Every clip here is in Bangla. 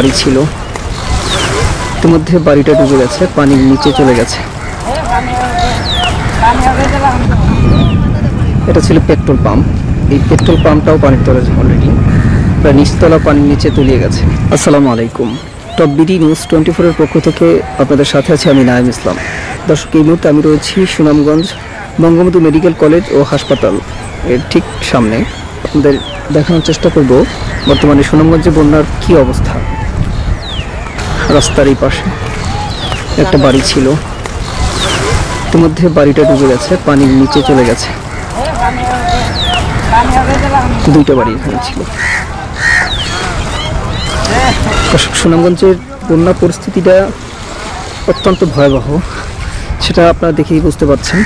বাড়ি ছিল, ইতিমধ্যে বাড়িটা ডুবে গেছে, পানির নিচে চলে গেছে। এটা ছিল পেট্রোল পাম্প। এই পেট্রোল পাম্পটাও পানির তলে অলরেডি প্রায় নিচতলা পানির নিচে তলিয়ে গেছে। আসসালামু আলাইকুম। টপ বিডি নিউজ 24 এর পক্ষ থেকে আপনাদের সাথে আছে আমি নাইম ইসলাম। দর্শক, এই মুহূর্তে আমি রয়েছি সুনামগঞ্জ বঙ্গবন্ধু মেডিকেল কলেজ ও হাসপাতাল এর ঠিক সামনে। আপনাদের দেখানোর চেষ্টা করব বর্তমানে সুনামগঞ্জে বন্যার কী অবস্থা। রাস্তার এই পাশে একটা বাড়ি ছিল, ইতিমধ্যে বাড়িটা ডুবে গেছে, পানির নিচে চলে গেছে। দুইটা বাড়ি এখানে ছিল। সুনামগঞ্জের বন্যা পরিস্থিতিটা অত্যন্ত ভয়াবহ, সেটা আপনারা দেখেই বুঝতে পারছেন।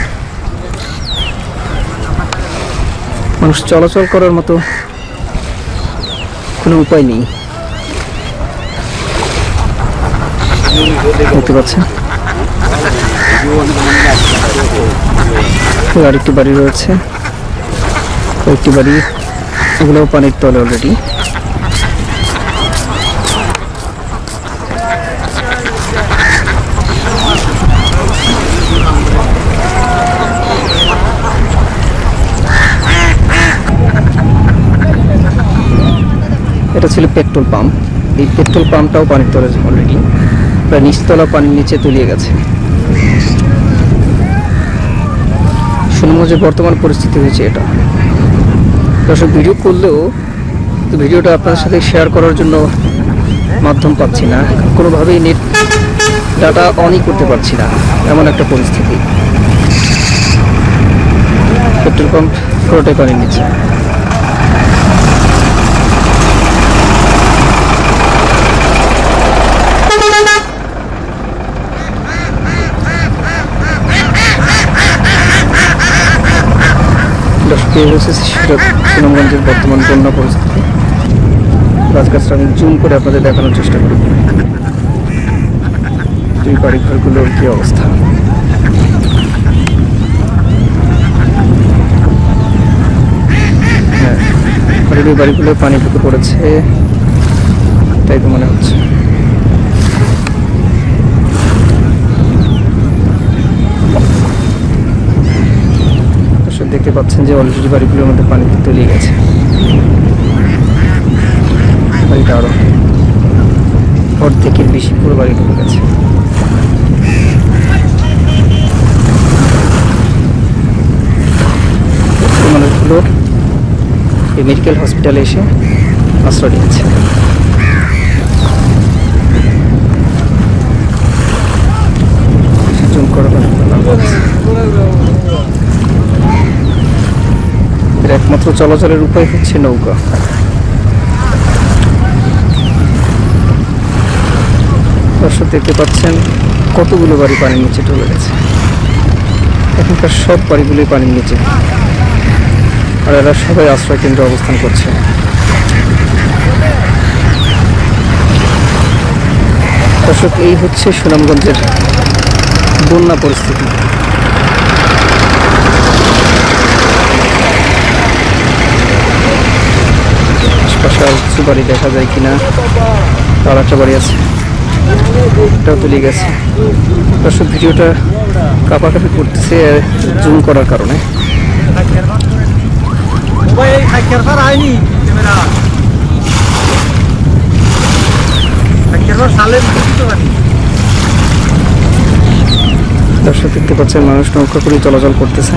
মানুষ চলাচল করার মতো কোনো উপায় নেই, দেখতে পাচ্ছেন। আরেকটি বাড়ি রয়েছে, কয়েকটি বাড়ি, এগুলোও পানির তলে অলরেডি। এটা ছিল পেট্রোল পাম্প। এই পেট্রোল পাম্পটাও পানির তলে অলরেডি প্রায় নিচতলা পানির নিচে তলিয়ে গেছে। সুনামগঞ্জের বর্তমান পরিস্থিতি হয়েছে এটা। দর্শক, ভিডিও করলেও ভিডিওটা আপনাদের সাথে শেয়ার করার জন্য মাধ্যম পাচ্ছি না, কোনোভাবেই নেট ডাটা অনই করতে পারছি না, এমন একটা পরিস্থিতি। পেট্রোল পাম্প পুরোটাই পানির নিচে। সুনামগঞ্জের বর্তমান বন্যা পরিস্থিতি গাছগাছটা আমি জুম করে আপনাদের দেখানোর চেষ্টা করি। দুই বাড়ি ঘরগুলোর কি অবস্থা। হ্যাঁ, দুই বাড়িগুলো পানি ঢুকে পড়েছে, তাই তো মনে হচ্ছে। দেখতে পাচ্ছেন যে অলরেডি বাড়িগুলোর মধ্যে পানি তলিয়ে গেছে। বাড়িটা আরো অর্ধেকের বেশি পুরো বাড়ি ঢুকে গেছে। মানুষগুলো এই মেডিকেল হসপিটালে এসে আশ্রয় নিয়েছে। জুম করা একমাত্র চলাচলের উপায় হচ্ছে নৌকা। দর্শক, দেখতে পাচ্ছেন কতগুলো বাড়ি পানির নিচে ঢুকে গেছে। এখনকার সব বাড়িগুলোই পানির নিচে, আর এরা সবাই আশ্রয় কেন্দ্রে অবস্থান করছে। দর্শক, এই হচ্ছে সুনামগঞ্জের বন্যা পরিস্থিতি। কিছু বাড়ি দেখা যায় কিনা, আর একটা বাড়ি আছে, এটাও তুলে গেছে। দর্শক, ভিডিওটা কাঁপাকাঁপি করতেছে জুম করার কারণে। দর্শক, দেখতে পাচ্ছেন মানুষ নৌকা করে চলাচল করতেছে।